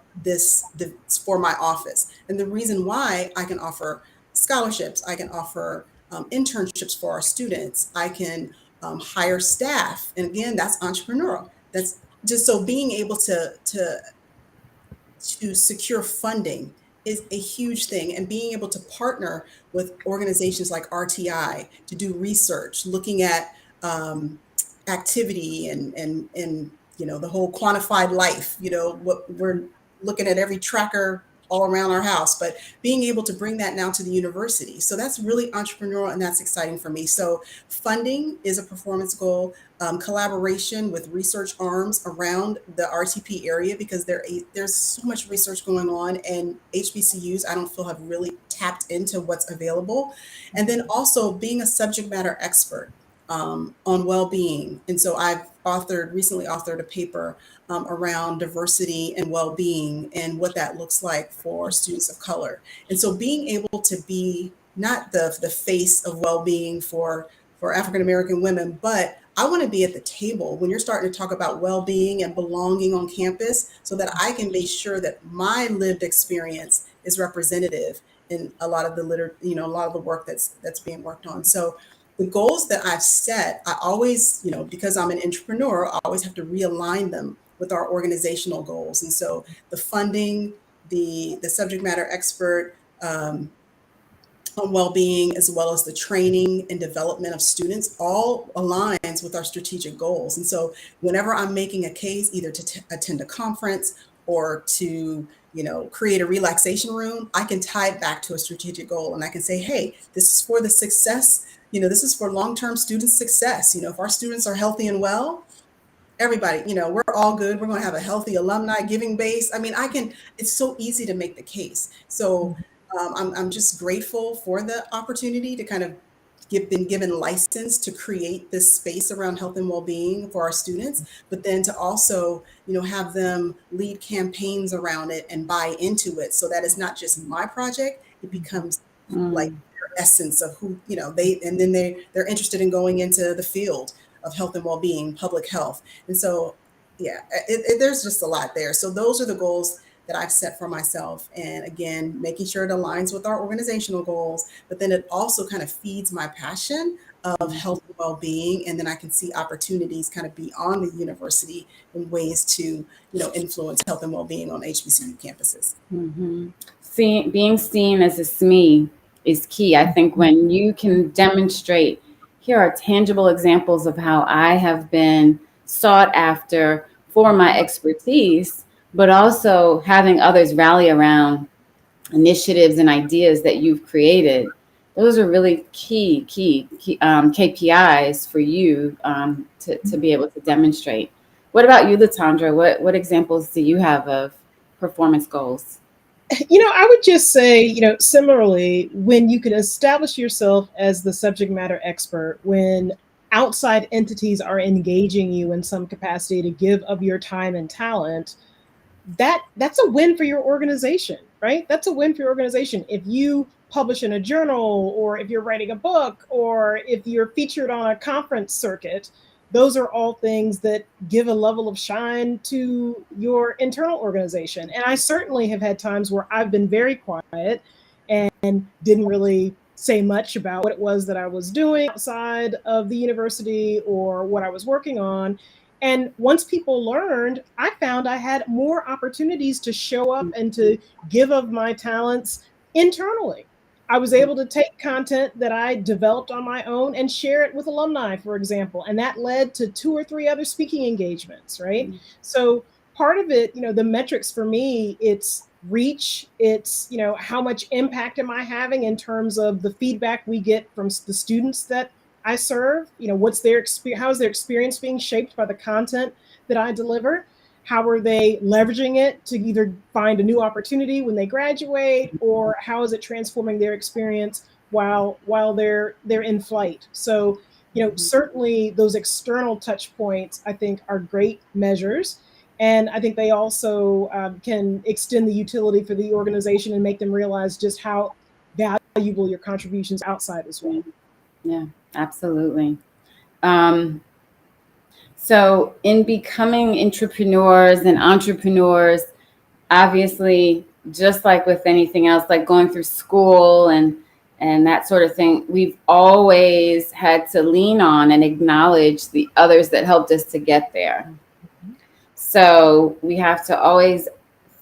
for my office. And the reason why I can offer scholarships, I can offer internships for our students, I can hire staff. And again, that's entrepreneurial. That's just so being able to secure funding is a huge thing, and being able to partner with organizations like RTI to do research, looking at activity and the whole quantified life. What we're looking at, every tracker all around our house, but being able to bring that now to the university. So that's really entrepreneurial, and that's exciting for me. So funding is a performance goal. Collaboration with research arms around the RTP area, because there's so much research going on, and HBCUs, I don't feel, have really tapped into what's available. And then also being a subject matter expert on well-being. And so I've recently authored a paper around diversity and well-being and what that looks like for students of color. And so being able to be not the face of well-being for African-American women, but I want to be at the table when you're starting to talk about well-being and belonging on campus, so that I can make sure that my lived experience is representative in a lot of the a lot of the work that's being worked on. So the goals that I've set, I always, because I'm an entrepreneur, I always have to realign them with our organizational goals. And so the funding, the subject matter expert on well-being, as well as the training and development of students, all aligns with our strategic goals. And so whenever I'm making a case, either to attend a conference or to create a relaxation room, I can tie it back to a strategic goal, and I can say, hey, this is for the success. This is for long-term student success. If our students are healthy and well, everybody, we're all good. We're going to have a healthy alumni giving base. I mean, it's so easy to make the case. So I'm just grateful for the opportunity to kind of been given license to create this space around health and well-being for our students, but then to also, have them lead campaigns around it and buy into it, so that it's not just my project. It becomes like their essence of who, they're interested in going into the field of health and well-being, public health. And so, yeah, there's just a lot there. So those are the goals that I've set for myself. And again, making sure it aligns with our organizational goals, but then it also kind of feeds my passion of health and well-being. And then I can see opportunities kind of beyond the university in ways to, influence health and well-being on HBCU campuses. Mm-hmm. Being seen as a SME is key. I think when you can demonstrate, here are tangible examples of how I have been sought after for my expertise, but also having others rally around initiatives and ideas that you've created. Those are really key KPIs for you to be able to demonstrate. What about you, Latondra? What examples do you have of performance goals? I would just say, similarly, when you can establish yourself as the subject matter expert, when outside entities are engaging you in some capacity to give of your time and talent, that's a win for your organization, right? That's a win for your organization. If you publish in a journal, or if you're writing a book, or if you're featured on a conference circuit, those are all things that give a level of shine to your internal organization. And I certainly have had times where I've been very quiet and didn't really say much about what it was that I was doing outside of the university or what I was working on. And once people learned, I found I had more opportunities to show up and to give of my talents internally. I was able to take content that I developed on my own and share it with alumni, for example. And that led to 2 or 3 other speaking engagements, right? So part of it, the metrics for me, it's reach, it's, how much impact am I having in terms of the feedback we get from the students that I serve, what's their experience, how is their experience being shaped by the content that I deliver? How are they leveraging it to either find a new opportunity when they graduate, or how is it transforming their experience while they're in flight? So, certainly those external touch points, I think, are great measures. And I think they also can extend the utility for the organization and make them realize just how valuable your contributions outside as well. Yeah, absolutely. So in becoming entrepreneurs and entrepreneurs, obviously, just like with anything else, like going through school and that sort of thing, we've always had to lean on and acknowledge the others that helped us to get there. So we have to always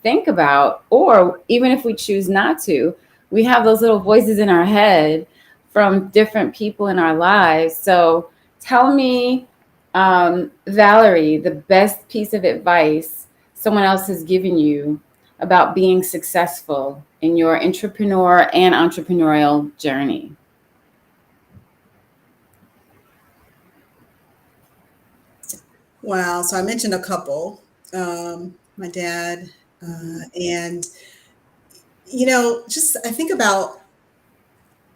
think about, or even if we choose not to, we have those little voices in our head from different people in our lives. So tell me, Valerie, the best piece of advice someone else has given you about being successful in your entrepreneur and entrepreneurial journey. Wow. So I mentioned a couple, my dad, and, just I think about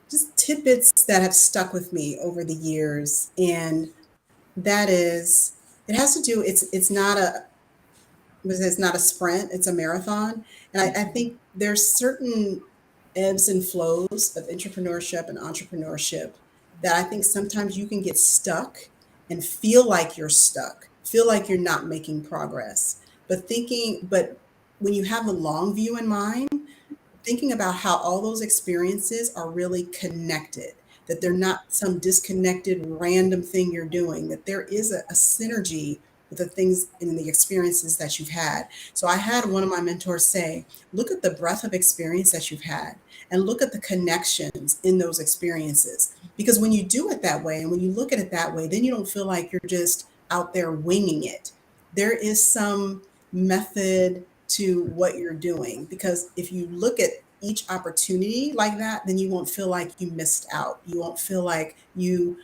just tidbits that have stuck with me over the years. And that is, it has to do, it's not a sprint, it's a marathon. And I think there's certain ebbs and flows of entrepreneurship and entrepreneurship that I think sometimes you can get stuck and feel like you're stuck, feel like you're not making progress. But when you have the long view in mind, thinking about how all those experiences are really connected, that they're not some disconnected random thing you're doing, that there is a synergy with the things and the experiences that you've had. So I had one of my mentors say, look at the breadth of experience that you've had and look at the connections in those experiences. Because when you do it that way and when you look at it that way, then you don't feel like you're just out there winging it. There is some method to what you're doing. Because if you look at each opportunity like that, then you won't feel like you missed out. You won't feel like you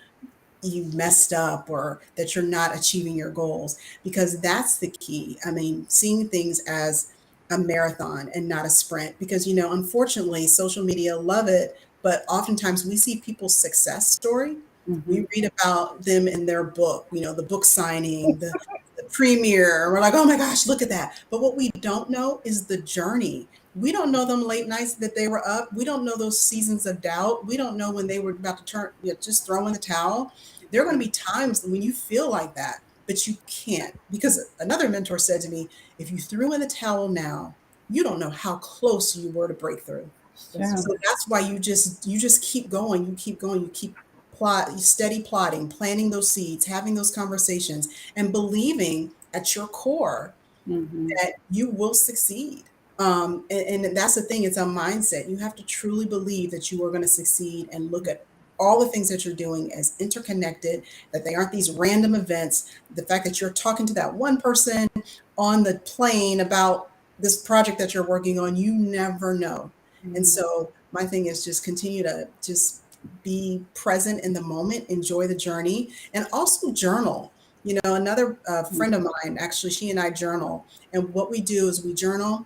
messed up or that you're not achieving your goals, because that's the key. I mean, seeing things as a marathon and not a sprint, because, unfortunately, social media love it, but oftentimes we see people's success story. We read about them in their book, the book signing, the premiere. We're like, oh my gosh, look at that. But what we don't know is the journey. We don't know them late nights that they were up. We don't know those seasons of doubt. We don't know when they were about to turn, just throw in the towel. There are going to be times when you feel like that, but you can't. Because another mentor said to me, if you threw in the towel now, you don't know how close you were to breakthrough. Yeah. So that's why you just keep going. You keep going. You keep steady plotting, planting those seeds, having those conversations, and believing at your core that you will succeed. And that's the thing, it's a mindset. You have to truly believe that you are going to succeed and look at all the things that you're doing as interconnected, that they aren't these random events. The fact that you're talking to that one person on the plane about this project that you're working on, you never know. And so my thing is just continue to just be present in the moment, enjoy the journey, and also journal. Another friend of mine, actually, she and I journal. And what we do is we journal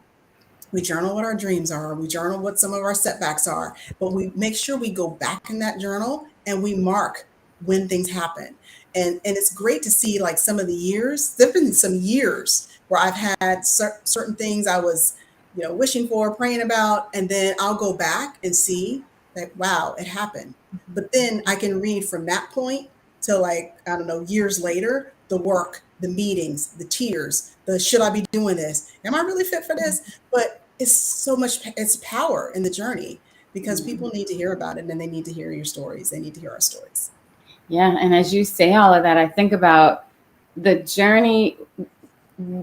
We journal what our dreams are. We journal what some of our setbacks are, but we make sure we go back in that journal and we mark when things happen. And it's great to see like some of the years. There've been some years where I've had certain things I was, wishing for, praying about, and then I'll go back and see that, wow, it happened. But then I can read from that point to like, I don't know, years later, the work, the meetings, the tears, the should I be doing this? Am I really fit for this? But it's so much, it's power in the journey because people need to hear about it and they need to hear your stories. They need to hear our stories. Yeah. And as you say all of that, I think about the journey.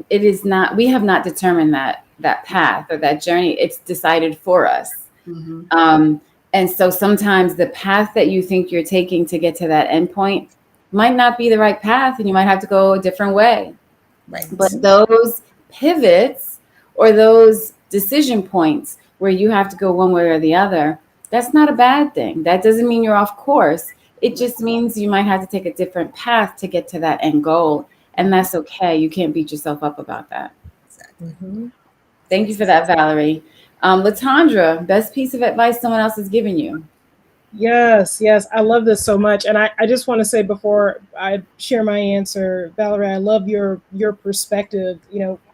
It is not, we have not determined that path or that journey. It's decided for us. Mm-hmm. And so sometimes the path that you think you're taking to get to that endpoint might not be the right path and you might have to go a different way. Right. But those pivots or those decision points where you have to go one way or the other, that's not a bad thing. That doesn't mean you're off course. It just means you might have to take a different path to get to that end goal. And that's okay. You can't beat yourself up about that. Exactly. Mm-hmm. Thank you for that, Valerie. Latondra, best piece of advice someone else has given you? Yes. I love this so much. And I just want to say before I share my answer, Valerie, I love your perspective.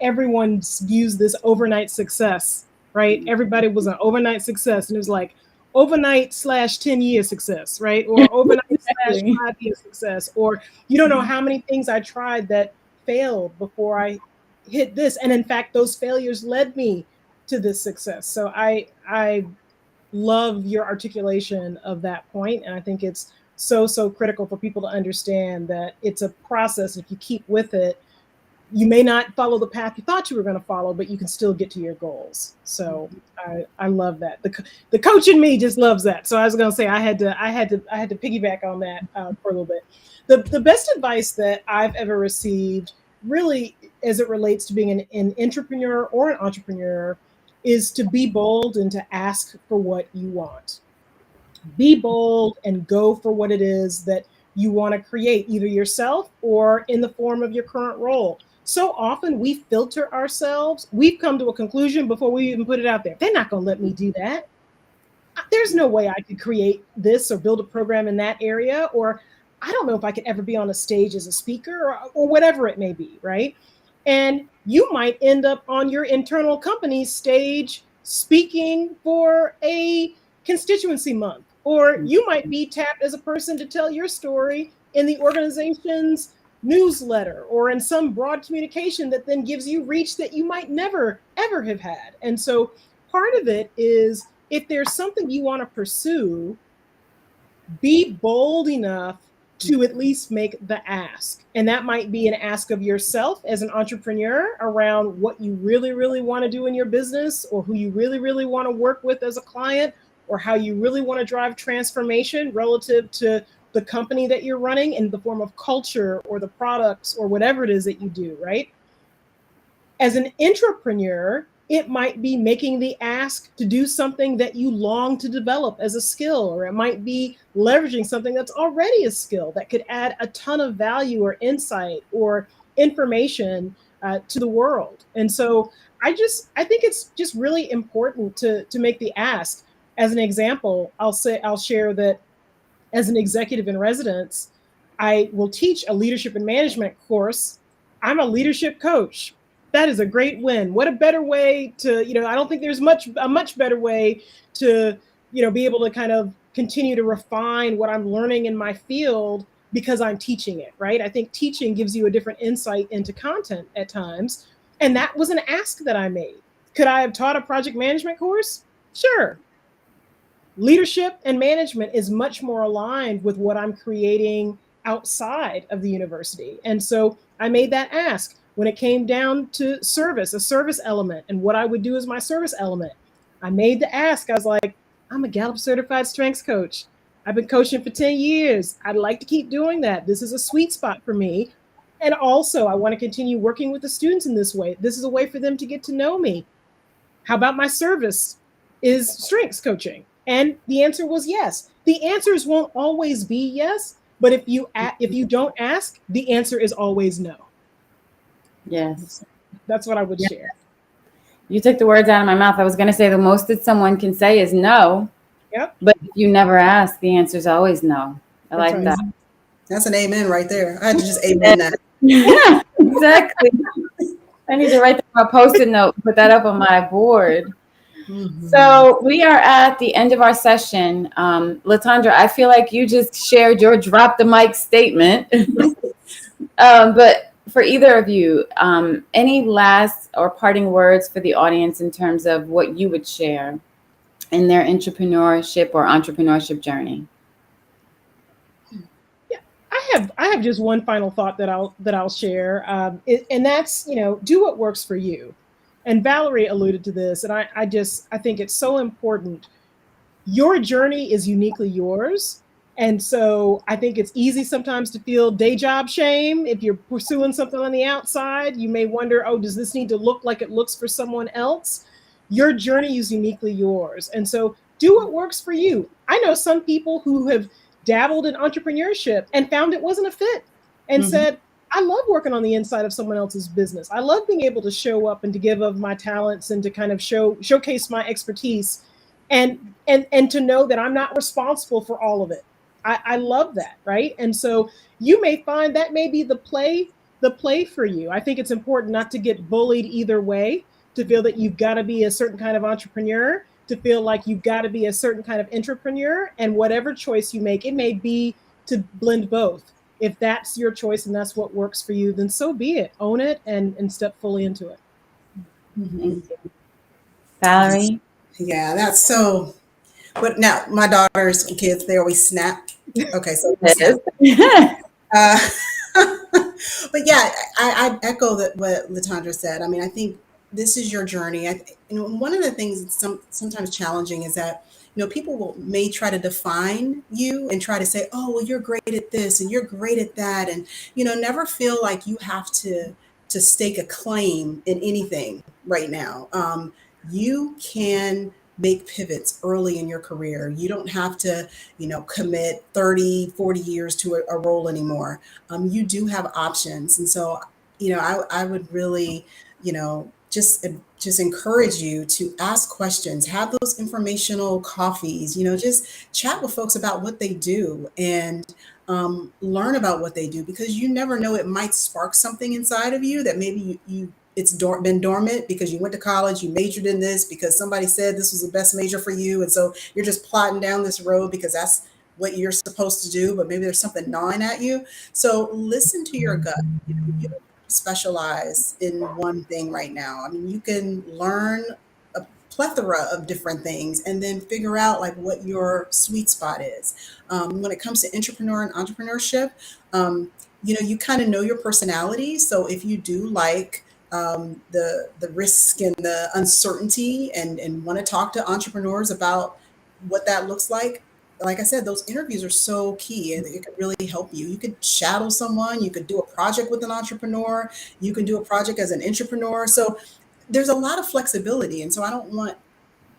Everyone views this overnight success, right? Everybody was an overnight success. And it was like overnight / 10-year success, right? Or overnight / 5-year success. Or you don't know how many things I tried that failed before I hit this. And in fact, those failures led me to this success. So I love your articulation of that point. And I think it's so critical for people to understand that it's a process. If you keep with it, you may not follow the path you thought you were going to follow, but you can still get to your goals. So I love that. The coach in me just loves that. So I was going to say I had to piggyback on that for a little bit. The best advice that I've ever received, really, as it relates to being an entrepreneur or an entrepreneur, is to be bold and to ask for what you want. Be bold and go for what it is that you want to create, either yourself or in the form of your current role. So often we filter ourselves. We've come to a conclusion before we even put it out there. They're not going to let me do that. There's no way I could create this or build a program in that area. Or I don't know if I could ever be on a stage as a speaker or whatever it may be, right? And you might end up on your internal company's stage speaking for a constituency month, or you might be tapped as a person to tell your story in the organization's newsletter or in some broad communication that then gives you reach that you might never, ever have had. And so part of it is, if there's something you want to pursue, be bold enough to at least make the ask. And that might be an ask of yourself as an entrepreneur around what you really, really want to do in your business, or who you really, really want to work with as a client, or how you really want to drive transformation relative to the company that you're running in the form of culture or the products or whatever it is that you do, right? As an intrapreneur, it might be making the ask to do something that you long to develop as a skill, or it might be leveraging something that's already a skill that could add a ton of value or insight or information to the world. And so I think it's just really important to make the ask. As an example, I'll share that as an executive in residence, I will teach a leadership and management course. I'm a leadership coach. That is a great win. What a better way to, I don't think there's a much better way to, be able to kind of continue to refine what I'm learning in my field because I'm teaching it, right? I think teaching gives you a different insight into content at times. And that was an ask that I made. Could I have taught a project management course? Sure. Leadership and management is much more aligned with what I'm creating outside of the university. And so I made that ask. When it came down to service, a service element, and what I would do as my service element, I made the ask. I was like, I'm a Gallup certified strengths coach. I've been coaching for 10 years. I'd like to keep doing that. This is a sweet spot for me. And also, I want to continue working with the students in this way. This is a way for them to get to know me. How about my service is strengths coaching? And the answer was yes. The answers won't always be yes, but if you don't ask, the answer is always no. Yes. That's what I would share. You took the words out of my mouth. I was going to say the most that someone can say is no. Yep. But if you never ask, the answer is always no. I That's like right. that. That's an amen right there. I had to just amen that. Yeah, exactly. I need to write that on a Post-it note, put that up on my board. Mhm. So we are at the end of our session. Latondra, I feel like you just shared your drop the mic statement. But for either of you, any last or parting words for the audience in terms of what you would share in their intrapreneurship or entrepreneurship journey? I have just one final thought that I'll share, and that's, do what works for you. And Valerie alluded to this, and I think it's so important. Your journey is uniquely yours. And so I think it's easy sometimes to feel day job shame. If you're pursuing something on the outside, you may wonder, oh, does this need to look like it looks for someone else? Your journey is uniquely yours. And so do what works for you. I know some people who have dabbled in entrepreneurship and found it wasn't a fit and said, I love working on the inside of someone else's business. I love being able to show up and to give of my talents and to kind of showcase my expertise and to know that I'm not responsible for all of it. I love that, right? And so you may find that may be the play for you. I think it's important not to get bullied either way, to feel that you've got to be a certain kind of entrepreneur, to feel like you've got to be a certain kind of entrepreneur. And whatever choice you make, it may be to blend both. If that's your choice and that's what works for you, then so be it. Own it and step fully into it. Thank you. Valerie? Yeah, that's so. But now my daughters and kids, they always snap. Okay, so but yeah, I echo that what Latondra said. I mean, I think this is your journey. One of the things that's sometimes challenging is that people may try to define you and try to say, oh, well, you're great at this and you're great at that, and never feel like you have to stake a claim in anything right now. You can make pivots early in your career. You don't have to, commit 30, 40 years to a role anymore. You do have options. And so, I would really, just encourage you to ask questions, have those informational coffees, just chat with folks about what they do and learn about what they do, because you never know, it might spark something inside of you that maybe it's been dormant because you went to college, you majored in this because somebody said this was the best major for you. And so you're just plodding down this road because that's what you're supposed to do, but maybe there's something gnawing at you. So listen to your gut. You don't have to specialize in one thing right now. I mean, you can learn a plethora of different things and then figure out like what your sweet spot is. When it comes to entrepreneur and entrepreneurship, you kind of know your personality. So if you do like the risk and the uncertainty and want to talk to entrepreneurs about what that looks like I said, those interviews are so key and it could really help you. You could shadow someone, you could do a project with an entrepreneur, you can do a project as an entrepreneur. So there's a lot of flexibility. And so I don't want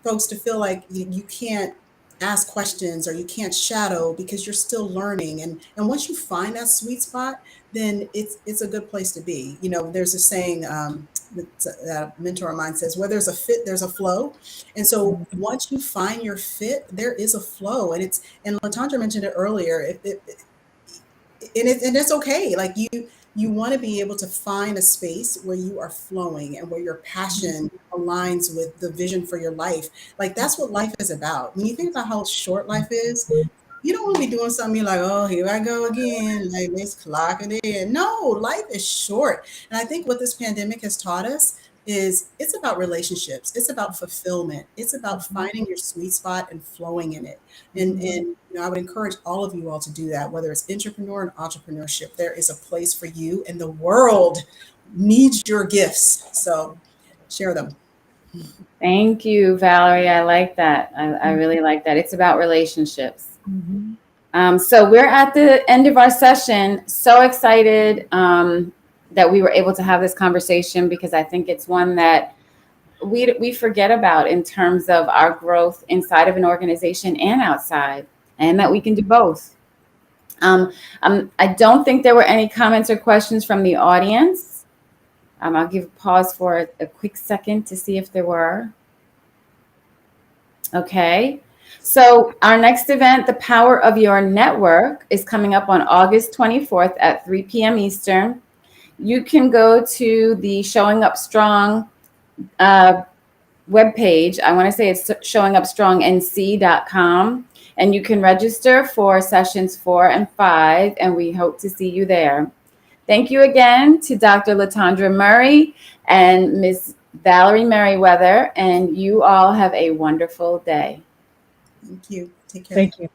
folks to feel like you can't ask questions or you can't shadow because you're still learning. And once you find that sweet spot, then it's a good place to be. There's a saying that a mentor of mine says, where there's a fit, there's a flow. And so once you find your fit, there is a flow. And Latondra mentioned it earlier, and it's okay. Like you want to be able to find a space where you are flowing and where your passion aligns with the vision for your life. Like that's what life is about. When you think about how short life is, you don't want to be doing something you're like, oh, here I go again. Like, let's clock it in. No, life is short. And I think what this pandemic has taught us is it's about relationships. It's about fulfillment. It's about finding your sweet spot and flowing in it. And I would encourage all of you all to do that, whether it's entrepreneur and entrepreneurship. There is a place for you and the world needs your gifts. So share them. Thank you, Valerie. I like that. I really like that. It's about relationships. So we're at the end of our session. So excited that we were able to have this conversation, because I think it's one that we forget about in terms of our growth inside of an organization and outside, and that we can do both. I don't think there were any comments or questions from the audience. I'll give a pause for a quick second to see if there were. Okay. So our next event, The Power of Your Network, is coming up on August 24th at 3 p.m. Eastern. You can go to the Showing Up Strong webpage. I want to say it's showingupstrongnc.com. And you can register for sessions 4 and 5, and we hope to see you there. Thank you again to Dr. Latondra Murray and Ms. Valerie Merriweather, and you all have a wonderful day. Thank you. Take care. Thank you.